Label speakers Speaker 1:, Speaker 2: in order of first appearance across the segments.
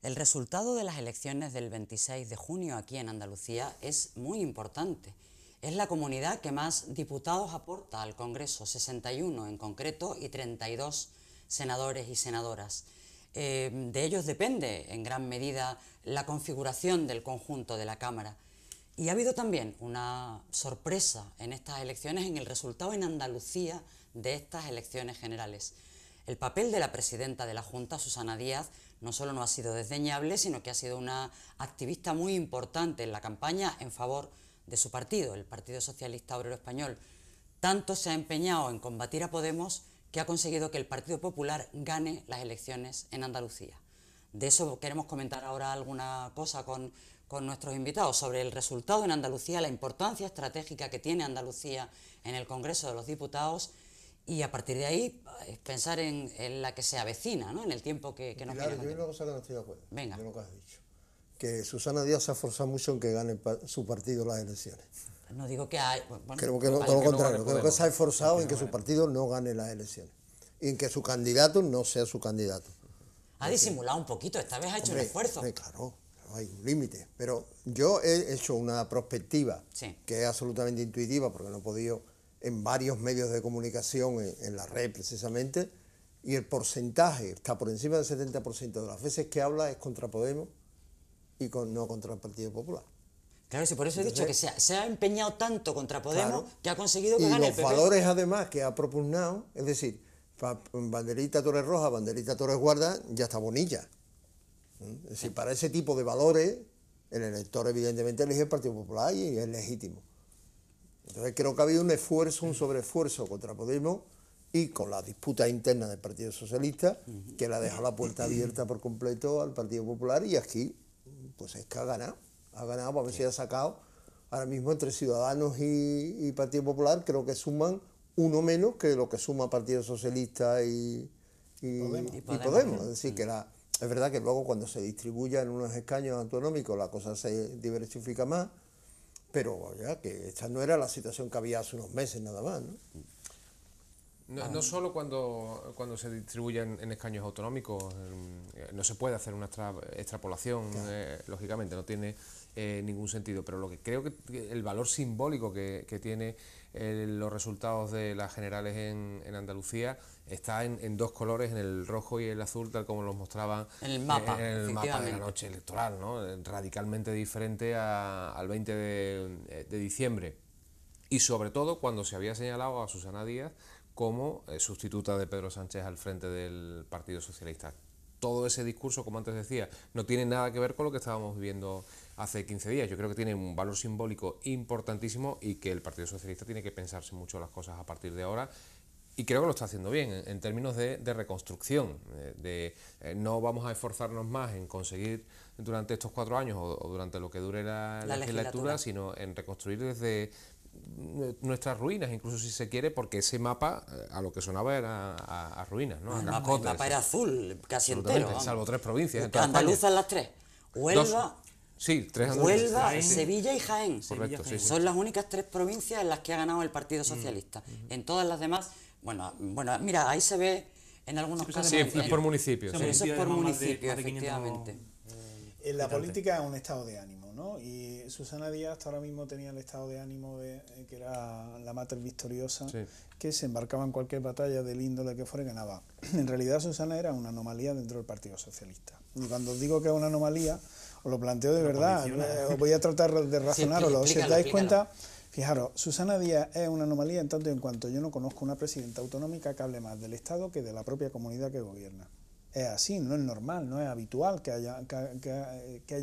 Speaker 1: El resultado de las elecciones del 26 de junio aquí en Andalucía es muy importante. Es la comunidad que más diputados aporta al Congreso, 61 en concreto y 32 senadores y senadoras. De ellos depende en gran medida la configuración del conjunto de la Cámara. Y ha habido también una sorpresa en estas elecciones en el resultado en Andalucía de estas elecciones generales. El papel de la presidenta de la Junta, Susana Díaz, no solo no ha sido desdeñable, sino que ha sido una activista muy importante en la campaña en favor de su partido, el Partido Socialista Obrero Español. Tanto se ha empeñado en combatir a Podemos que ha conseguido que el Partido Popular gane las elecciones en Andalucía. De eso queremos comentar ahora alguna cosa con nuestros invitados, sobre el resultado en Andalucía, la importancia estratégica que tiene Andalucía en el Congreso de los Diputados, y a partir de ahí pensar en la que se avecina, ¿no? En el tiempo que nos viene.
Speaker 2: Yo hay una cosa que no estoy de acuerdo.
Speaker 1: Venga.
Speaker 2: De lo que has dicho. Que Susana Díaz se ha esforzado mucho en que gane su partido las elecciones.
Speaker 1: No digo que hay... Bueno,
Speaker 2: creo que no, todo lo contrario. Creo que se ha esforzado en que su partido no gane las elecciones. Y en que su candidato no sea su candidato.
Speaker 1: Ha disimulado un poquito, esta vez ha hecho un esfuerzo.
Speaker 2: Claro, hay un límite. Pero yo he hecho una prospectiva que es absolutamente intuitiva, porque no he podido en varios medios de comunicación, en la red precisamente, y el porcentaje está por encima del 70% de las veces que habla es contra Podemos y no contra el Partido Popular.
Speaker 1: Claro, sí, por eso he dicho que se ha empeñado tanto contra Podemos, claro, que ha conseguido que gane el PP.
Speaker 2: Y los valores además que ha propugnado, es decir, banderita Torres Roja, banderita Torres Guarda, ya está Bonilla. Es decir, para ese tipo de valores, el elector evidentemente elige el Partido Popular y es legítimo. Entonces creo que ha habido un esfuerzo, un sobreesfuerzo contra Podemos y con la disputa interna del Partido Socialista, que le ha dejado la puerta abierta por completo al Partido Popular, y aquí pues es que ha ganado, para ver si ha sacado, ahora mismo entre Ciudadanos y Partido Popular creo que suman uno menos que lo que suma Partido Socialista y Podemos. Es decir, que es verdad que luego cuando se distribuya en unos escaños autonómicos la cosa se diversifica más, pero ya que esta no era la situación que había hace unos meses nada más, ¿no?
Speaker 3: No solo cuando se distribuyen en escaños autonómicos, no se puede hacer una extrapolación, claro. Lógicamente, no tiene ningún sentido, pero lo que creo que el valor simbólico que tiene los resultados de las generales en Andalucía está en dos colores, en el rojo y el azul, tal como los mostraban
Speaker 1: en el mapa
Speaker 3: de la noche electoral, ¿no? Radicalmente diferente al 20 de diciembre. Y sobre todo cuando se había señalado a Susana Díaz como sustituta de Pedro Sánchez al frente del Partido Socialista. Todo ese discurso, como antes decía, no tiene nada que ver con lo que estábamos viviendo hace 15 días. Yo creo que tiene un valor simbólico importantísimo y que el Partido Socialista tiene que pensarse mucho las cosas a partir de ahora. Y creo que lo está haciendo bien en términos de reconstrucción. No vamos a esforzarnos más en conseguir durante estos 4 años o durante lo que dure la legislatura, sino en reconstruir desde nuestras ruinas, incluso si se quiere, porque ese mapa a lo que sonaba era a ruinas, ¿no?
Speaker 1: El mapa era azul, casi entero.
Speaker 3: Salvo 3 provincias.
Speaker 1: Andaluzas las 3. Huelva,
Speaker 3: Huelva,
Speaker 1: Sevilla y Jaén.
Speaker 3: Correcto,
Speaker 1: Son las únicas 3 provincias en las que ha ganado el Partido Socialista. En todas las demás, bueno, mira, ahí se ve en algunos casos.
Speaker 3: Sí, es por municipios.
Speaker 1: Eso es por municipio, efectivamente.
Speaker 4: En la política es un estado de ánimo, ¿no? Y Susana Díaz hasta ahora mismo tenía el estado de ánimo que era la mater victoriosa, que se embarcaba en cualquier batalla del índole que fuera y ganaba. En realidad Susana era una anomalía dentro del Partido Socialista. Y cuando os digo que es una anomalía, os lo planteo de verdad, os voy a tratar de razonarlo. Si os dais cuenta, fijaros, Susana Díaz es una anomalía en tanto y en cuanto yo no conozco una presidenta autonómica que hable más del Estado que de la propia comunidad que gobierna. Es así, no es normal, no es habitual que haya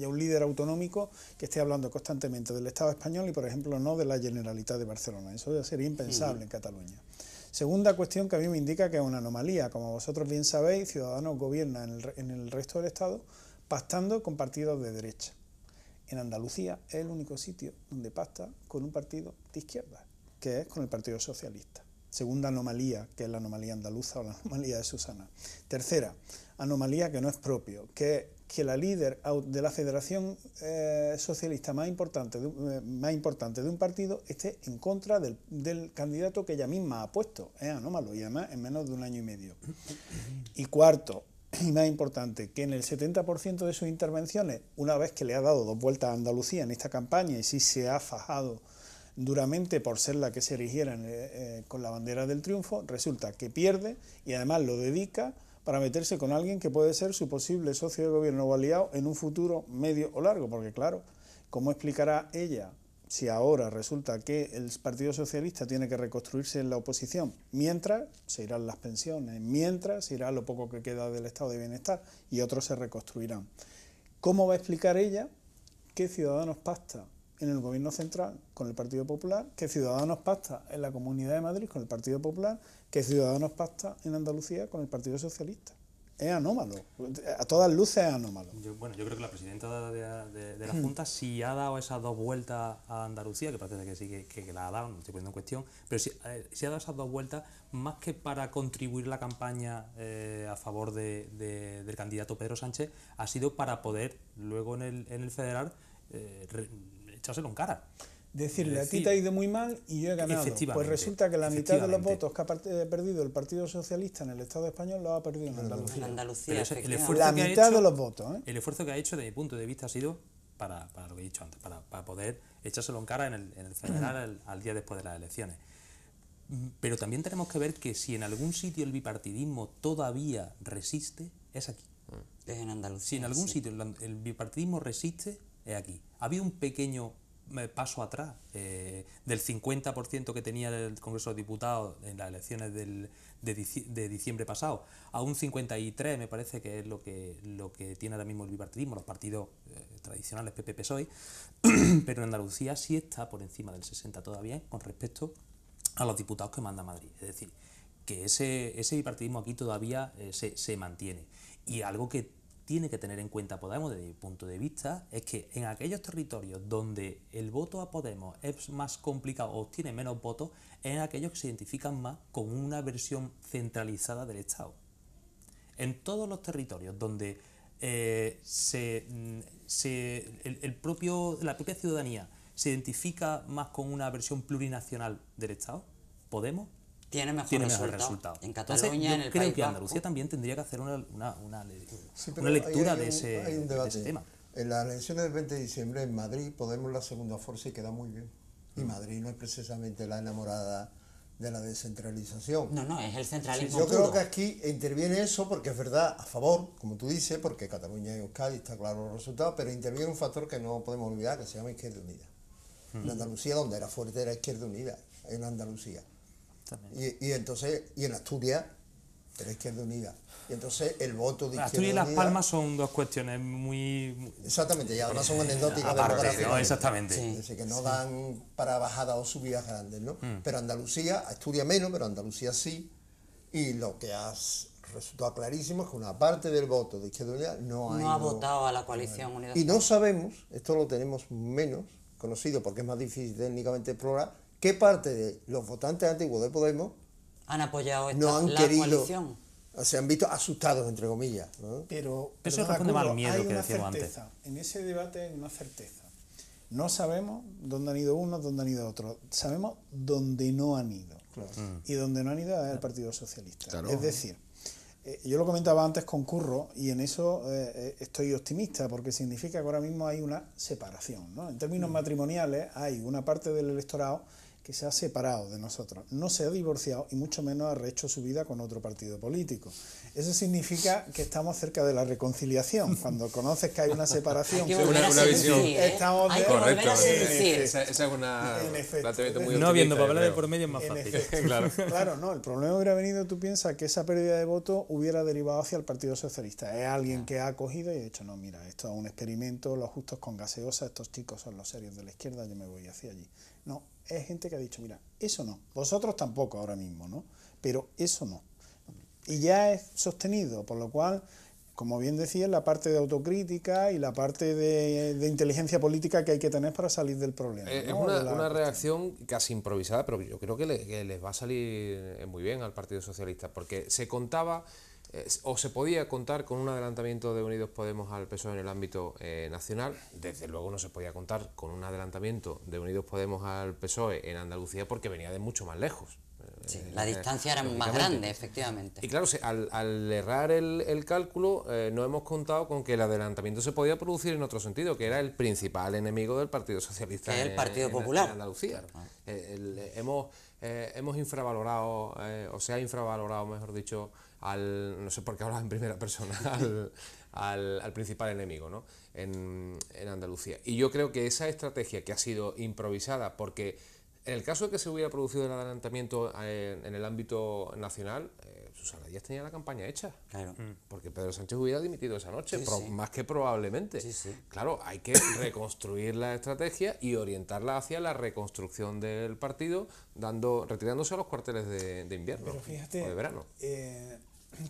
Speaker 4: un líder autonómico que esté hablando constantemente del Estado español y, por ejemplo, no de la Generalitat de Barcelona. Eso sería impensable en Cataluña. Segunda cuestión que a mí me indica que es una anomalía. Como vosotros bien sabéis, Ciudadanos gobierna en el resto del Estado pactando con partidos de derecha. En Andalucía es el único sitio donde pacta con un partido de izquierda, que es con el Partido Socialista. Segunda anomalía, que es la anomalía andaluza o la anomalía de Susana. Tercera, anomalía que no es propio, que la líder de la federación socialista más importante de un partido esté en contra del candidato que ella misma ha puesto. Es anómalo, y además en menos de un año y medio. Y cuarto, y más importante, que en el 70% de sus intervenciones, una vez que le ha dado 2 vueltas a Andalucía en esta campaña y sí se ha fajado duramente por ser la que se erigiera con la bandera del triunfo, resulta que pierde y además lo dedica para meterse con alguien que puede ser su posible socio de gobierno o aliado en un futuro medio o largo, porque claro, ¿cómo explicará ella si ahora resulta que el Partido Socialista tiene que reconstruirse en la oposición, mientras se irán las pensiones, mientras se irá lo poco que queda del estado de bienestar y otros se reconstruirán? ¿Cómo va a explicar ella que Ciudadanos pacta en el gobierno central con el Partido Popular, que Ciudadanos pacta en la Comunidad de Madrid con el Partido Popular, que Ciudadanos pacta en Andalucía con el Partido Socialista? Es anómalo, a todas luces es anómalo.
Speaker 5: Yo creo que la presidenta de la Junta sí ha dado esas 2 vueltas a Andalucía, que parece que sí que la ha dado, no estoy poniendo en cuestión, pero sí ha dado esas 2 vueltas más que para contribuir la campaña a favor del candidato Pedro Sánchez, ha sido para poder luego en el federal echárselo en cara.
Speaker 4: Decirle, a ti te ha ido muy mal y yo he ganado. Pues resulta que la mitad de los votos que ha perdido el Partido Socialista en el Estado español lo ha perdido en Andalucía.
Speaker 1: En Andalucía,
Speaker 4: la mitad de los votos.
Speaker 5: El esfuerzo que ha hecho, desde mi punto de vista, ha sido para lo que he dicho antes, para poder echárselo en cara en el federal al día después de las elecciones. Pero también tenemos que ver que si en algún sitio el bipartidismo todavía resiste, es aquí.
Speaker 1: Es en Andalucía.
Speaker 5: Si en algún sitio el bipartidismo resiste, es aquí. Ha habido un pequeño paso atrás del 50% que tenía el Congreso de Diputados en las elecciones de diciembre pasado a un 53%, me parece que es lo que tiene ahora mismo el bipartidismo, los partidos tradicionales PP-PSOE, pero en Andalucía sí está por encima del 60% todavía con respecto a los diputados que manda Madrid. Es decir, que ese bipartidismo aquí todavía se mantiene. Y algo que tiene que tener en cuenta Podemos, desde mi punto de vista, es que en aquellos territorios donde el voto a Podemos es más complicado o obtiene menos votos, es en aquellos que se identifican más con una versión centralizada del Estado. En todos los territorios donde la propia ciudadanía se identifica más con una versión plurinacional del Estado, Podemos tiene mejor resultado.
Speaker 1: En Cataluña,
Speaker 5: entonces, yo creo que Andalucía también tendría que hacer una lectura de ese tema.
Speaker 2: En las elecciones del 20 de diciembre en Madrid Podemos la segunda fuerza y queda muy bien. Y Madrid no es precisamente la enamorada de la descentralización.
Speaker 1: No, es el centralismo
Speaker 2: Yo
Speaker 1: puro.
Speaker 2: creo que aquí interviene eso porque es verdad, a favor, como tú dices, porque Cataluña y Euskadi está claro los resultados, pero interviene un factor que no podemos olvidar, que se llama Izquierda Unida. En Andalucía, donde era fuerte, era Izquierda Unida, en Andalucía. Y entonces, y en Asturias, era Izquierda Unida. Y entonces el voto de Izquierda
Speaker 5: Asturias y Las
Speaker 2: Unida,
Speaker 5: Palmas son 2 cuestiones muy...
Speaker 2: Exactamente, y además son anecdóticas
Speaker 5: aparte,
Speaker 2: demográficas.
Speaker 5: ¿no? Exactamente.
Speaker 1: Sí.
Speaker 2: Es decir, que no dan para bajadas o subidas grandes, ¿no? Pero Andalucía, Asturias menos, pero Andalucía sí. Y lo que ha resultado clarísimo es que una parte del voto de Izquierda Unida no
Speaker 1: ha votado a la coalición Unidas.
Speaker 2: Y no sabemos, esto lo tenemos menos conocido porque es más difícil técnicamente explorar, qué parte de los votantes antiguos de Podemos
Speaker 1: han apoyado
Speaker 2: no han
Speaker 1: la
Speaker 2: querido,
Speaker 1: coalición.
Speaker 2: se han visto asustados, entre comillas, ¿no?
Speaker 4: Pero
Speaker 5: eso responde más al miedo
Speaker 4: hay
Speaker 5: que
Speaker 4: una
Speaker 5: decíamos antes.
Speaker 4: certeza. En ese debate hay una certeza. No sabemos dónde han ido unos, dónde han ido otros. Sabemos dónde no han ido.
Speaker 2: Claro.
Speaker 4: Y donde no han ido es el Partido Socialista.
Speaker 3: Claro.
Speaker 4: Es decir, yo lo comentaba antes con Curro y en eso estoy optimista porque significa que ahora mismo hay una separación, ¿no? En términos matrimoniales hay una parte del electorado que se ha separado de nosotros, no se ha divorciado y mucho menos ha rehecho su vida con otro partido político. Eso significa que estamos cerca de la reconciliación. Cuando conoces que hay una separación,
Speaker 1: Hay que volver a
Speaker 3: visión.
Speaker 1: seducir, ¿eh?
Speaker 4: Estamos
Speaker 1: Hay que volver a seducir.
Speaker 3: Esa es una
Speaker 4: En efecto.
Speaker 3: planteamiento muy
Speaker 5: No habiendo
Speaker 3: optimista,
Speaker 5: papeles de
Speaker 3: yo
Speaker 5: por
Speaker 3: creo.
Speaker 5: medio es más
Speaker 4: En
Speaker 5: fácil.
Speaker 4: efecto.
Speaker 3: Claro.
Speaker 4: Claro, no, el problema hubiera venido, tú piensas que esa pérdida de votos hubiera derivado hacia el Partido Socialista. Es alguien que ha acogido y ha dicho, no, mira, esto es un experimento, los justos con gaseosa, estos chicos son los serios de la izquierda, yo me voy hacia allí. No, es gente que ha dicho, mira, eso no, vosotros tampoco ahora mismo, ¿no? Pero eso no. Y ya es sostenido, por lo cual, como bien decía, la parte de autocrítica y la parte de inteligencia política que hay que tener para salir del problema.
Speaker 3: Es
Speaker 4: ¿no?
Speaker 3: una reacción casi improvisada, pero yo creo que les va a salir muy bien al Partido Socialista, porque se contaba o se podía contar con un adelantamiento de Unidos Podemos al PSOE en el ámbito nacional. Desde luego no se podía contar con un adelantamiento de Unidos Podemos al PSOE en Andalucía porque venía de mucho más lejos.
Speaker 1: Sí, la distancia era más
Speaker 3: lógicamente.
Speaker 1: grande, efectivamente.
Speaker 3: Y claro, al errar el cálculo, no hemos contado con que el adelantamiento se podía producir en otro sentido, que era el principal enemigo del Partido Socialista,
Speaker 1: Que es el Partido
Speaker 3: en
Speaker 1: Popular.
Speaker 3: Andalucía. Hemos infravalorado, o se ha infravalorado, mejor dicho, no sé por qué hablas en primera persona, al principal enemigo, ¿no? en Andalucía. Y yo creo que esa estrategia que ha sido improvisada, porque en el caso de que se hubiera producido el adelantamiento en el ámbito nacional, Susana Díaz tenía la campaña hecha.
Speaker 1: Claro.
Speaker 3: Porque Pedro Sánchez hubiera dimitido esa noche,
Speaker 1: Sí, sí.
Speaker 3: más que probablemente.
Speaker 1: Sí, sí.
Speaker 3: Claro, hay que reconstruir la estrategia y orientarla hacia la reconstrucción del partido, retirándose a los cuarteles de invierno.
Speaker 4: Pero fíjate,
Speaker 3: o de verano.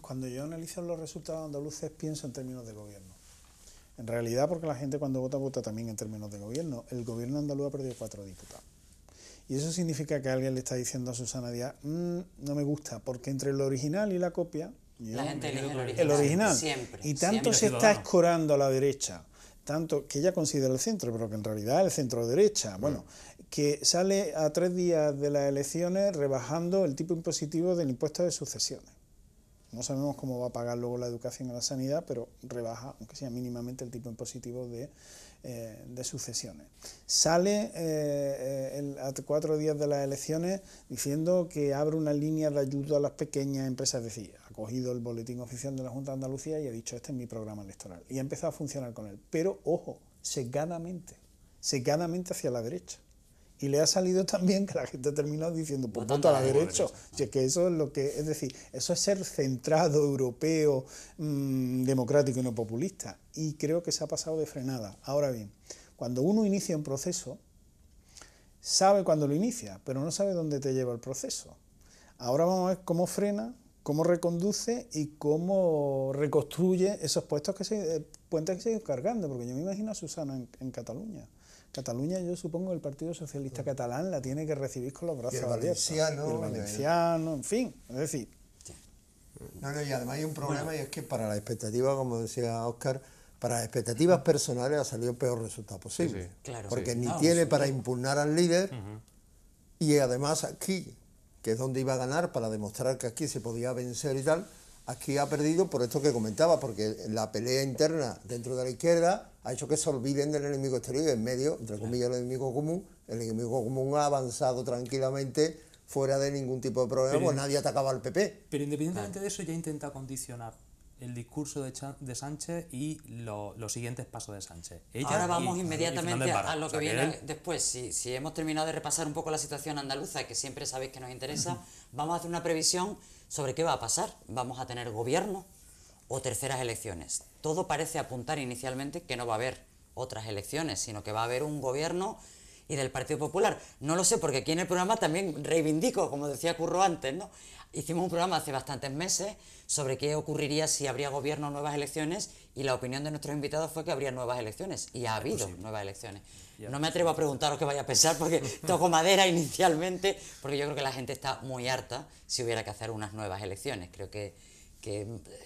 Speaker 4: Cuando yo analizo los resultados andaluces pienso en términos de gobierno. En realidad, porque la gente cuando vota también en términos de gobierno. El gobierno andaluz ha perdido 4 diputados. Y eso significa que alguien le está diciendo a Susana Díaz, no me gusta, porque entre el original y la copia,
Speaker 1: La gente elige el original.
Speaker 4: el original.
Speaker 1: Siempre.
Speaker 4: Y tanto
Speaker 1: siempre.
Speaker 4: se está escorando a la derecha, tanto que ella considera el centro, pero que en realidad es el centro derecha. Bueno, que sale a 3 días de las elecciones rebajando el tipo impositivo del impuesto de sucesiones. No sabemos cómo va a pagar luego la educación y la sanidad, pero rebaja, aunque sea mínimamente, el tipo impositivo de sucesiones. Sale a 4 días de las elecciones diciendo que abre una línea de ayuda a las pequeñas empresas, es decir, ha cogido el boletín oficial de la Junta de Andalucía y ha dicho, este es mi programa electoral, y ha empezado a funcionar con él, pero ojo, secadamente hacia la derecha. Y le ha salido también que la gente ha terminado diciendo, pues vota a la derecha. Si es que eso es lo que, es decir, eso es ser centrado, europeo, democrático y no populista. Y creo que se ha pasado de frenada. Ahora bien, cuando uno inicia un proceso, sabe cuándo lo inicia, pero no sabe dónde te lleva el proceso. Ahora vamos a ver cómo frena, cómo reconduce y cómo reconstruye esos puentes que se han ido cargando, porque yo me imagino a Susana en Cataluña. Cataluña, yo supongo que el Partido Socialista Catalán la tiene que recibir con los brazos abiertos. Y el valenciano, en fin, es decir.
Speaker 2: No, y además hay un problema y es que para las expectativas, como decía Óscar, para las expectativas personales ha salido el peor resultado posible.
Speaker 3: Sí, sí.
Speaker 1: Claro.
Speaker 2: Porque ni tiene para impugnar al líder y además aquí, que es donde iba a ganar para demostrar que aquí se podía vencer y tal, aquí ha perdido por esto que comentaba, porque la pelea interna dentro de la izquierda ha hecho que se olviden del enemigo exterior y en medio, entre comillas, el enemigo común ha avanzado tranquilamente fuera de ningún tipo de problema, pues nadie atacaba al PP.
Speaker 5: Pero independientemente de eso, ya intenta condicionar el discurso de Sánchez y los siguientes pasos de Sánchez.
Speaker 1: Ahora vamos inmediatamente a lo que viene
Speaker 5: él...
Speaker 1: después. Si hemos terminado de repasar un poco la situación andaluza, que siempre sabéis que nos interesa, vamos a hacer una previsión sobre qué va a pasar. ¿Vamos a tener gobierno o terceras elecciones? Todo parece apuntar inicialmente que no va a haber otras elecciones, sino que va a haber un gobierno y del Partido Popular. No lo sé, porque aquí en el programa también reivindico, como decía Curro antes, ¿no? Hicimos un programa hace bastantes meses sobre qué ocurriría si habría gobierno o nuevas elecciones, y la opinión de nuestros invitados fue que habría nuevas elecciones, y ha habido nuevas elecciones. No me atrevo a preguntaros qué vaya a pensar, porque toco madera inicialmente, porque yo creo que la gente está muy harta si hubiera que hacer unas nuevas elecciones. Creo que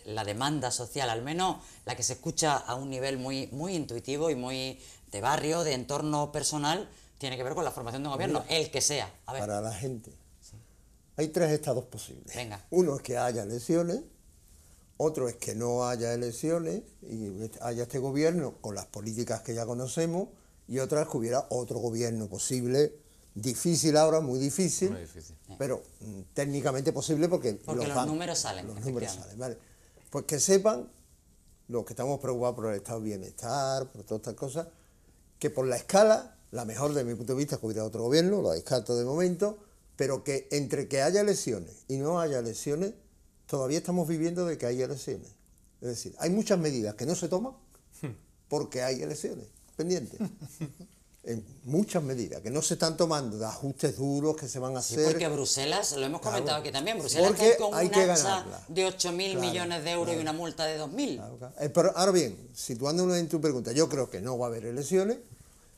Speaker 1: la demanda social, al menos la que se escucha a un nivel muy, muy intuitivo y muy de barrio, de entorno personal, tiene que ver con la formación de un gobierno, el que sea. A ver.
Speaker 2: Para la gente. Hay 3 estados posibles.
Speaker 1: Venga.
Speaker 2: Uno es que haya elecciones, otro es que no haya elecciones y haya este gobierno con las políticas que ya conocemos, y otra es que hubiera otro gobierno posible, difícil ahora, muy difícil, pero técnicamente posible porque
Speaker 1: los números salen.
Speaker 2: Los números salen, ¿vale? Pues que sepan, los que estamos preocupados por el estado de bienestar, por todas estas cosas, que por la escala, la mejor de mi punto de vista es que hubiera otro gobierno, lo descarto de momento, pero que entre que haya elecciones y no haya elecciones, todavía estamos viviendo de que hay elecciones. Es decir, hay muchas medidas que no se toman porque hay elecciones pendientes. En muchas medidas que no se están tomando, de ajustes duros que se van a hacer.
Speaker 1: Porque Bruselas, lo hemos comentado aquí también, Bruselas
Speaker 2: porque
Speaker 1: está con
Speaker 2: hay
Speaker 1: un
Speaker 2: que
Speaker 1: hacha
Speaker 2: ganarla.
Speaker 1: de 8.000 millones de euros y una multa de 2.000.
Speaker 2: Pero ahora bien, situándonos en tu pregunta, yo creo que no va a haber elecciones,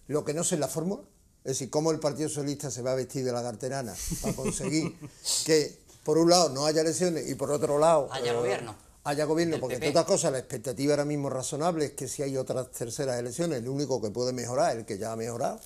Speaker 2: lo que no sé es la fórmula, es decir, cómo el Partido Socialista se va a vestir de la carterana para conseguir que, por un lado, no haya elecciones y por otro lado...
Speaker 1: haya gobierno.
Speaker 2: Haya gobierno,
Speaker 1: El
Speaker 2: porque
Speaker 1: PP.
Speaker 2: entre otras cosas la expectativa ahora mismo razonable es que si hay otras terceras elecciones, el único que puede mejorar es el que ya ha mejorado,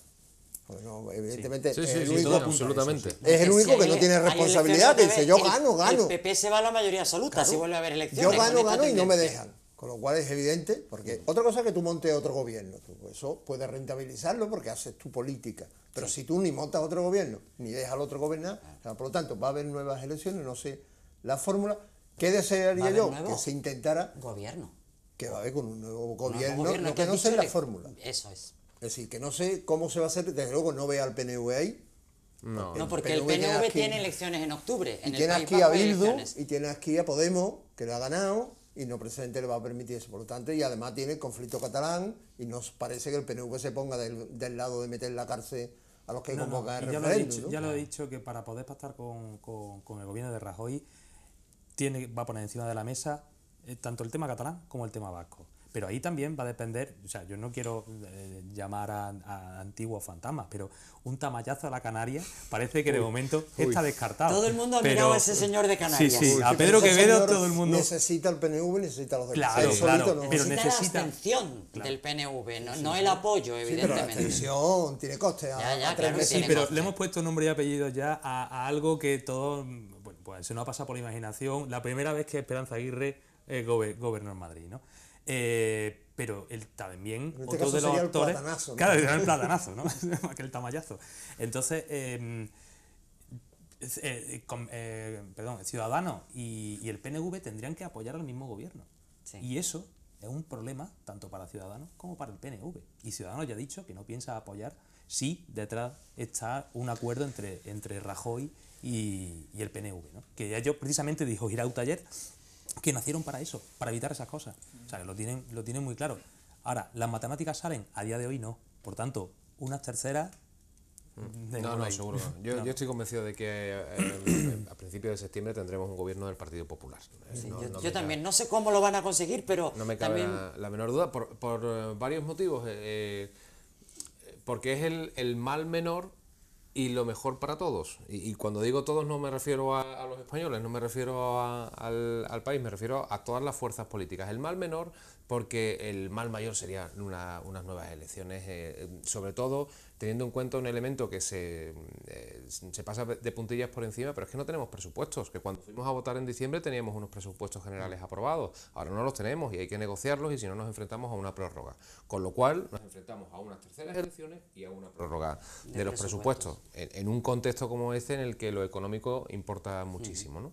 Speaker 2: Bueno, evidentemente
Speaker 3: Sí,
Speaker 2: es
Speaker 3: sí,
Speaker 2: el
Speaker 3: sí,
Speaker 2: único,
Speaker 3: sí, absolutamente.
Speaker 2: es el único que no tiene responsabilidad, que dice yo gano.
Speaker 1: El PP se va a la mayoría absoluta si vuelve a haber elecciones.
Speaker 2: Yo
Speaker 1: con esta
Speaker 2: gano y no me
Speaker 1: tendencia.
Speaker 2: dejan. Con lo cual es evidente, porque otra cosa es que tú montes otro gobierno, tú eso puedes rentabilizarlo porque haces tu política, pero si tú ni montas otro gobierno, ni dejas al otro gobernar, o sea, por lo tanto va a haber nuevas elecciones, no sé la fórmula. ¿Qué
Speaker 1: ¿Va a
Speaker 2: desearía
Speaker 1: haber
Speaker 2: yo?
Speaker 1: nuevo?
Speaker 2: Que se intentara,
Speaker 1: Gobierno.
Speaker 2: que va a haber con un nuevo
Speaker 1: Un nuevo
Speaker 2: gobierno,
Speaker 1: gobierno,
Speaker 2: lo
Speaker 1: que
Speaker 2: que no
Speaker 1: has
Speaker 2: sé es
Speaker 1: dicho
Speaker 2: la fórmula.
Speaker 1: Eso es.
Speaker 2: Es decir, que no sé cómo se va a hacer, desde luego no veo al PNV ahí.
Speaker 3: No.
Speaker 1: No, porque el
Speaker 2: PNV
Speaker 1: PNV
Speaker 2: aquí-
Speaker 1: tiene elecciones en octubre.
Speaker 2: Y
Speaker 1: En el
Speaker 2: tiene
Speaker 1: País
Speaker 2: aquí a
Speaker 1: Vasco hay
Speaker 2: Bildu
Speaker 1: elecciones.
Speaker 2: y tiene aquí a Podemos, que lo ha ganado, y no presidente le va a permitir eso. Por lo tanto, y además tiene el conflicto catalán, y nos parece que el PNV se ponga del lado de meter en la cárcel a los que convocan el
Speaker 5: y
Speaker 2: referéndum. ¿no?
Speaker 5: ya lo he dicho que para poder pactar con el gobierno de Rajoy va a poner encima de la mesa tanto el tema catalán como el tema vasco. Pero ahí también va a depender, o sea, yo no quiero llamar a antiguos fantasmas, pero un tamallazo a la Canaria parece que de momento está descartado.
Speaker 1: Todo el mundo ha
Speaker 5: Pero-
Speaker 1: mirado a ese señor de Canarias.
Speaker 5: Sí,
Speaker 2: Sí,
Speaker 5: a
Speaker 2: pero
Speaker 5: Pedro
Speaker 2: ese
Speaker 5: Quevedo
Speaker 2: señor
Speaker 5: todo el mundo...
Speaker 2: necesita el PNV, necesita los demás.
Speaker 5: Claro,
Speaker 2: Él
Speaker 5: claro,
Speaker 2: solito no.
Speaker 5: pero
Speaker 1: Necesita
Speaker 5: necesita-
Speaker 1: la abstención del PNV, no el
Speaker 2: Sí,
Speaker 1: apoyo,
Speaker 2: pero la
Speaker 1: evidentemente.
Speaker 2: abstención tiene coste a
Speaker 1: Ya,
Speaker 2: 3
Speaker 1: claro que
Speaker 2: meses.
Speaker 5: Sí,
Speaker 1: tiene
Speaker 5: pero
Speaker 1: coste.
Speaker 5: le hemos puesto nombre y apellido ya a algo que todo, bueno, pues se nos ha pasado por la imaginación. La primera vez que Esperanza Aguirre gobernó en Madrid, ¿no? Pero él también,
Speaker 2: En este
Speaker 5: otro
Speaker 2: caso
Speaker 5: de los
Speaker 2: sería el
Speaker 5: actores...
Speaker 2: platanazo, ¿no?
Speaker 5: Claro, era el platanazo, ¿no? Aquel tamallazo. Entonces, Ciudadanos y el PNV tendrían que apoyar al mismo gobierno.
Speaker 1: Sí.
Speaker 5: Y eso es un problema tanto para Ciudadanos como para el PNV. Y Ciudadanos ya ha dicho que no piensa apoyar si detrás está un acuerdo entre Rajoy y el PNV, ¿no? Que ya yo precisamente dijo Giraut ayer que nacieron para eso, para evitar esas cosas. O sea, que lo tienen muy claro. Ahora, las matemáticas salen, a día de hoy no. Por tanto, unas terceras...
Speaker 3: No, seguro. Yo estoy convencido de que a principios de septiembre tendremos un gobierno del Partido Popular.
Speaker 1: Sí,
Speaker 3: No-
Speaker 1: yo
Speaker 3: no
Speaker 1: yo
Speaker 3: me
Speaker 1: también, no sé cómo lo van a conseguir, pero
Speaker 3: No me cabe
Speaker 1: también...
Speaker 3: la menor duda, por varios motivos. Porque es el mal menor y lo mejor para todos. Y cuando digo todos no me refiero a los españoles, no me refiero al país, me refiero a todas las fuerzas políticas. El mal menor porque el mal mayor serían unas nuevas elecciones, sobre todo teniendo en cuenta un elemento que se pasa de puntillas por encima, pero es que no tenemos presupuestos, que cuando fuimos a votar en diciembre teníamos unos presupuestos generales aprobados, ahora no los tenemos y hay que negociarlos y si no nos enfrentamos a una prórroga, con lo cual nos enfrentamos a unas terceras elecciones y a una prórroga de los presupuestos, en un contexto como este en el que lo económico importa muchísimo, ¿no?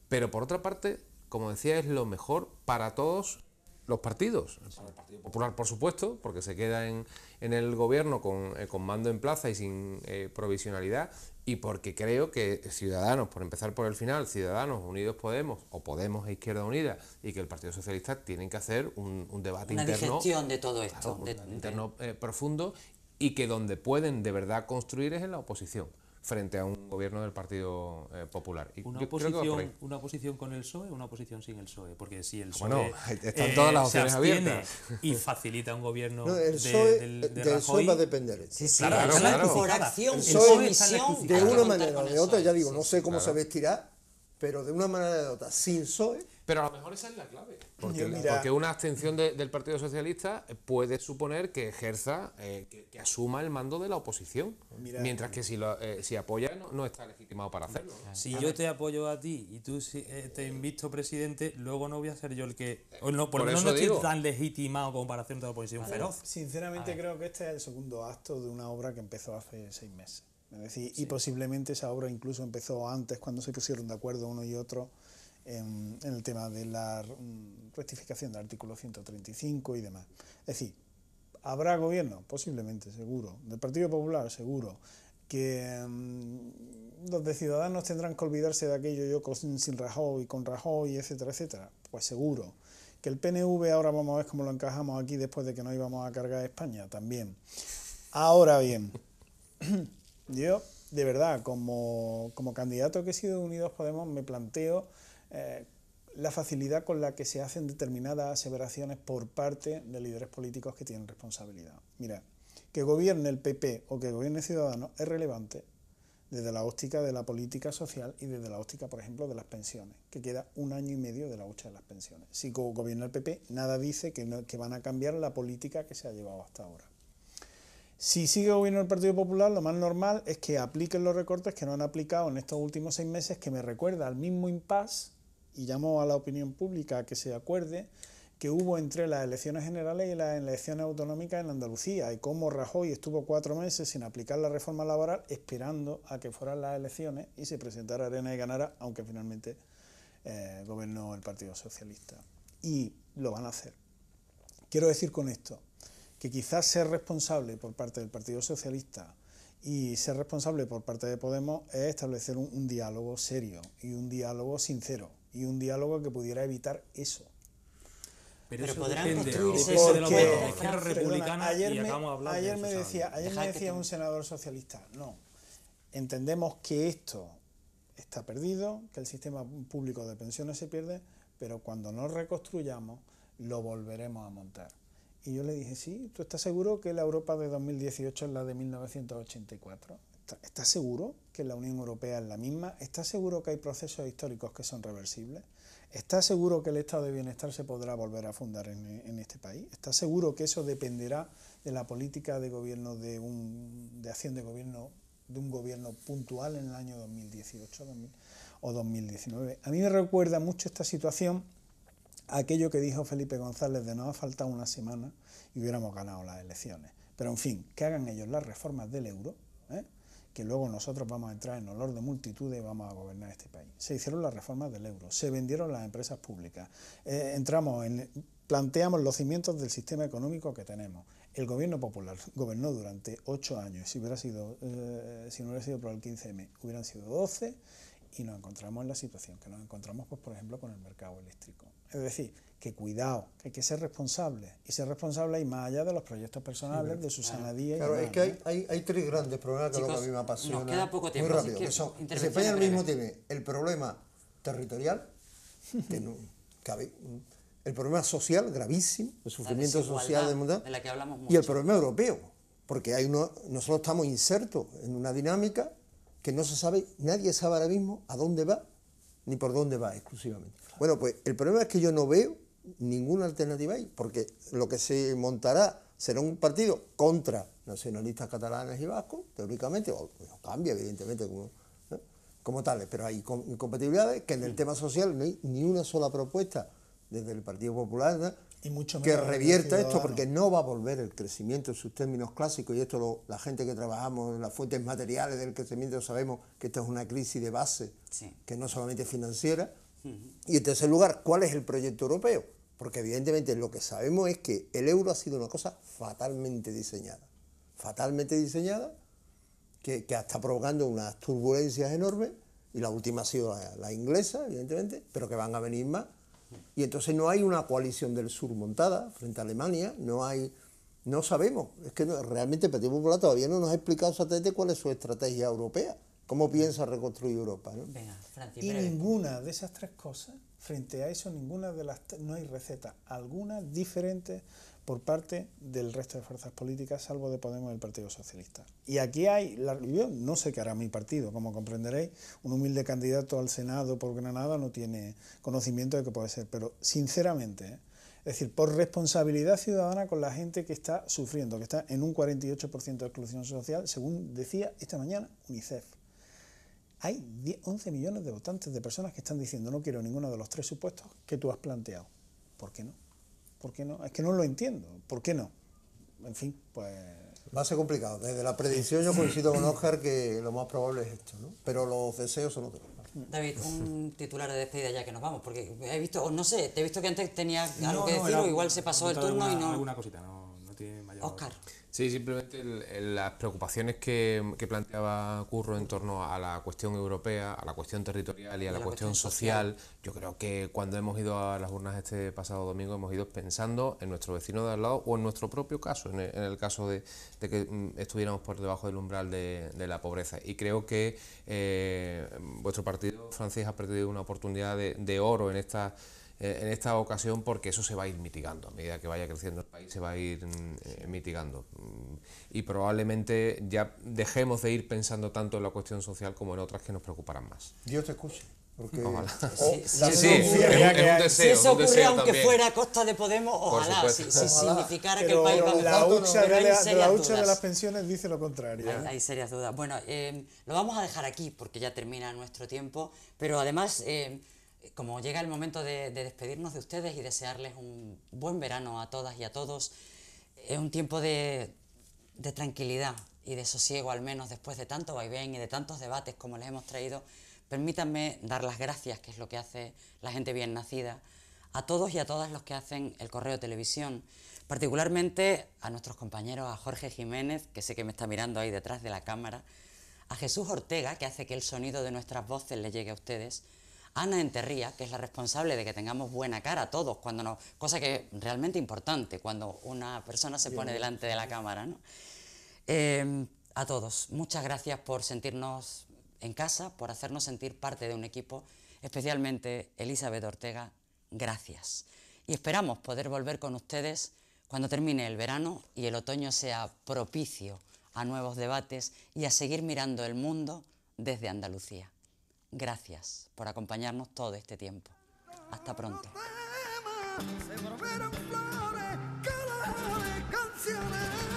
Speaker 3: Pero por otra parte, como decía, es lo mejor para todos los partidos, para el Partido Popular por supuesto, porque se queda en el gobierno con mando en plaza y sin provisionalidad, y porque creo que Ciudadanos, por empezar por el final, Ciudadanos, Unidos Podemos, o Podemos e Izquierda Unida, y que el Partido Socialista tienen que hacer un debate
Speaker 1: Una
Speaker 3: interno,
Speaker 1: digestión de todo esto.
Speaker 3: interno profundo, y que donde pueden de verdad construir es en la oposición, frente a un gobierno del Partido Popular. Y
Speaker 5: Una
Speaker 3: yo creo que va por ahí.
Speaker 5: oposición con el PSOE o una oposición sin el PSOE, porque si el
Speaker 3: Bueno,
Speaker 5: PSOE
Speaker 3: están todas las
Speaker 5: se
Speaker 3: opciones
Speaker 5: abstiene
Speaker 3: abiertas.
Speaker 5: y facilita un gobierno
Speaker 2: No, el
Speaker 5: de
Speaker 2: PSOE,
Speaker 5: de
Speaker 2: del
Speaker 5: Rajoy,
Speaker 2: PSOE va a depender.
Speaker 1: Sí, sí,
Speaker 5: Claro,
Speaker 1: está
Speaker 5: claro.
Speaker 1: por acción,
Speaker 2: El
Speaker 1: por
Speaker 2: PSOE
Speaker 1: omisión.
Speaker 2: de
Speaker 1: hay que
Speaker 2: una
Speaker 1: contar
Speaker 2: manera
Speaker 1: con
Speaker 2: o
Speaker 1: el
Speaker 2: de otra,
Speaker 1: PSOE,
Speaker 2: ya digo,
Speaker 1: sí,
Speaker 2: no
Speaker 1: sí.
Speaker 2: sé cómo se vestirá, pero de una manera o de otra, sin PSOE,
Speaker 3: Pero a lo mejor esa es la clave. Porque,
Speaker 4: Mira.
Speaker 3: porque una abstención del Partido Socialista puede suponer que ejerza, que asuma el mando de la oposición.
Speaker 4: Mira.
Speaker 3: Mientras que si apoya no está legitimado para hacerlo.
Speaker 5: Si yo te apoyo a ti y tú te invisto presidente, luego no voy a ser yo el que... O no, por lo
Speaker 3: Por
Speaker 5: menos
Speaker 3: eso
Speaker 5: no estoy
Speaker 3: digo.
Speaker 5: tan legitimado como para hacer una oposición feroz.
Speaker 4: Sinceramente creo que este es el segundo acto de una obra que empezó hace 6 meses. Es decir, y posiblemente esa obra incluso empezó antes, cuando se pusieron de acuerdo uno y otro en el tema de la rectificación del artículo 135 y demás. Es decir, ¿habrá gobierno? Posiblemente, seguro. Del Partido Popular, seguro. Que los de Ciudadanos tendrán que olvidarse de aquello sin Rajoy, con Rajoy, etcétera, etcétera. Pues seguro. Que el PNV ahora vamos a ver cómo lo encajamos aquí después de que nos íbamos a cargar a España, también. Ahora bien, yo, de verdad, como candidato que he sido de Unidos Podemos, me planteo la facilidad con la que se hacen determinadas aseveraciones por parte de líderes políticos que tienen responsabilidad. Mira, que gobierne el PP o que gobierne Ciudadanos es relevante desde la óptica de la política social y desde la óptica, por ejemplo, de las pensiones, que queda 1 año y medio de la hucha de las pensiones. Si gobierna el PP, nada dice que van a cambiar la política que se ha llevado hasta ahora. Si sigue gobierno el Partido Popular, lo más normal es que apliquen los recortes que no han aplicado en estos últimos 6 meses, que me recuerda al mismo impasse, y llamo a la opinión pública a que se acuerde, que hubo entre las elecciones generales y las elecciones autonómicas en Andalucía, y cómo Rajoy estuvo 4 meses sin aplicar la reforma laboral esperando a que fueran las elecciones y se presentara Arena y ganara, aunque finalmente gobernó el Partido Socialista. Y lo van a hacer. Quiero decir con esto que quizás ser responsable por parte del Partido Socialista y ser responsable por parte de Podemos es establecer un diálogo serio y un diálogo sincero y un diálogo que pudiera evitar eso.
Speaker 5: Pero
Speaker 1: eso
Speaker 5: podrán
Speaker 1: depende,
Speaker 5: construirse
Speaker 1: ¿no?
Speaker 5: de la
Speaker 1: Porque-
Speaker 5: izquierda republicana
Speaker 4: ayer
Speaker 5: y acabamos hablando
Speaker 4: ayer
Speaker 5: de
Speaker 4: me
Speaker 5: eso,
Speaker 4: decía,
Speaker 5: ¿sabes?
Speaker 4: ayer me decía un senador socialista, no, entendemos que esto está perdido, que el sistema público de pensiones se pierde, pero cuando nos reconstruyamos lo volveremos a montar. Y yo le dije, sí, ¿tú estás seguro que la Europa de 2018 es la de 1984? ¿Estás seguro que la Unión Europea es la misma? ¿Estás seguro que hay procesos históricos que son reversibles? ¿Estás seguro que el estado de bienestar se podrá volver a fundar en este país? ¿Estás seguro que eso dependerá de la política de gobierno de acción de gobierno de un gobierno puntual en el año 2018 o 2019? A mí me recuerda mucho esta situación a aquello que dijo Felipe González de nos ha faltado una semana y hubiéramos ganado las elecciones. Pero en fin, que hagan ellos las reformas del euro, que luego nosotros vamos a entrar en olor de multitudes y vamos a gobernar este país. Se hicieron las reformas del euro, se vendieron las empresas públicas, planteamos los cimientos del sistema económico que tenemos. El gobierno popular gobernó durante 8 años, si no hubiera sido por el 15M, hubieran sido 12, y nos encontramos en la situación que nos encontramos, pues, por ejemplo, con el mercado eléctrico. Es decir, que cuidado, que hay que ser responsable, y ser responsable y más allá de los proyectos personales de Susana Díaz.
Speaker 2: Claro,
Speaker 4: y
Speaker 2: es que hay 3 grandes problemas que es lo
Speaker 1: Chicos,
Speaker 2: que a mí me apasiona.
Speaker 1: nos queda poco tiempo,
Speaker 2: muy
Speaker 1: así
Speaker 2: rápido,
Speaker 1: que
Speaker 2: que son,
Speaker 1: intervenciones
Speaker 2: se España al mismo
Speaker 1: breves.
Speaker 2: tiene el problema territorial, que no cabe, el problema social gravísimo, el sufrimiento social del mundo,
Speaker 1: de la que hablamos
Speaker 2: y el
Speaker 1: mucho.
Speaker 2: problema europeo, porque nosotros estamos insertos en una dinámica que no se sabe, nadie sabe ahora mismo a dónde va, ni por dónde va exclusivamente. Bueno, pues el problema es que yo no veo ninguna alternativa ahí, porque lo que se montará será un partido contra nacionalistas catalanes y vascos, teóricamente, o cambia evidentemente como tales, pero hay incompatibilidades, que en el tema social no hay ni una sola propuesta desde el Partido Popular, ¿no?,
Speaker 4: Y mucho
Speaker 2: que
Speaker 4: menos
Speaker 2: revierta
Speaker 4: el
Speaker 2: esto,
Speaker 4: ciudadano.
Speaker 2: porque no va a volver el crecimiento en sus términos clásicos, y esto la gente que trabajamos en las fuentes materiales del crecimiento sabemos que esto es una crisis de base,
Speaker 1: Sí.
Speaker 2: que no solamente financiera. Y en tercer lugar, ¿cuál es el proyecto europeo? Porque evidentemente lo que sabemos es que el euro ha sido una cosa fatalmente diseñada, que está provocando unas turbulencias enormes, y la última ha sido la inglesa, evidentemente, pero que van a venir más. Y entonces no hay una coalición del sur montada frente a Alemania, no sabemos, es que realmente el Partido Popular todavía no nos ha explicado exactamente cuál es su estrategia europea, cómo piensa reconstruir Europa, ¿no?
Speaker 1: Venga, Francis,
Speaker 4: Y
Speaker 1: breve.
Speaker 4: ninguna de esas 3 cosas, frente a eso, no hay receta alguna diferente por parte del resto de fuerzas políticas, salvo de Podemos y el Partido Socialista. Y aquí yo no sé qué hará mi partido, como comprenderéis, un humilde candidato al Senado por Granada no tiene conocimiento de qué puede ser, pero sinceramente, es decir, por responsabilidad ciudadana con la gente que está sufriendo, que está en un 48% de exclusión social, según decía esta mañana UNICEF. Hay 11 millones de votantes, de personas que están diciendo no quiero ninguno de los 3 supuestos que tú has planteado. ¿Por qué no? ¿Por qué no? Es que no lo entiendo. ¿Por qué no? En fin, pues...
Speaker 2: Va a ser complicado. Desde la predicción yo coincido con Óscar que lo más probable es esto, ¿no? Pero los deseos son otros.
Speaker 1: David, un titular de despedida ya que nos vamos, porque he visto, o no sé, te he visto que antes tenías algo que decir,
Speaker 5: era
Speaker 1: o igual se pasó el turno y no...
Speaker 5: Alguna cosita, no tiene mayor...
Speaker 1: Óscar.
Speaker 3: Sí, simplemente las preocupaciones que planteaba Curro en torno a la cuestión europea, a la cuestión territorial y a la cuestión social, yo creo que cuando hemos ido a las urnas este pasado domingo hemos ido pensando en nuestro vecino de al lado o en nuestro propio caso, en el caso de que estuviéramos por debajo del umbral de la pobreza. Y creo que vuestro partido, Francis, ha perdido una oportunidad de oro en esta en esta ocasión, porque eso se va a ir mitigando. A medida que vaya creciendo el país se va a ir mitigando. Y probablemente ya dejemos de ir pensando tanto en la cuestión social como en otras que nos preocuparán más.
Speaker 2: Dios te escuche. Porque
Speaker 1: Sí,
Speaker 3: es un deseo.
Speaker 1: Si eso
Speaker 3: un
Speaker 1: ocurre
Speaker 3: deseo
Speaker 1: aunque
Speaker 3: también.
Speaker 1: fuera a costa de Podemos, ojalá, si significara que el país va
Speaker 4: la
Speaker 1: mejor,
Speaker 4: hucha
Speaker 1: pero hay
Speaker 4: de
Speaker 1: serias
Speaker 4: la hucha de
Speaker 1: dudas.
Speaker 4: las pensiones dice lo contrario.
Speaker 1: Hay serias dudas. Bueno, lo vamos a dejar aquí porque ya termina nuestro tiempo, pero además, como llega el momento de despedirnos de ustedes y desearles un buen verano a todas y a todos, es un tiempo de tranquilidad y de sosiego, al menos después de tanto vaivén y de tantos debates como les hemos traído. Permítanme dar las gracias, que es lo que hace la gente bien nacida, a todos y a todas los que hacen el Correo Televisión, particularmente a nuestros compañeros, a Jorge Jiménez, que sé que me está mirando ahí detrás de la cámara, a Jesús Ortega, que hace que el sonido de nuestras voces les llegue a ustedes, a Ana Enterría, que es la responsable de que tengamos buena cara todos, cosa que es realmente importante cuando una persona se pone delante de la cámara, ¿no? A todos, muchas gracias por sentirnos en casa, por hacernos sentir parte de un equipo, especialmente Elizabeth Ortega, gracias. Y esperamos poder volver con ustedes cuando termine el verano y el otoño sea propicio a nuevos debates y a seguir mirando el mundo desde Andalucía. Gracias por acompañarnos todo este tiempo. Hasta pronto.
Speaker 6: Se volvieron flores, canciones.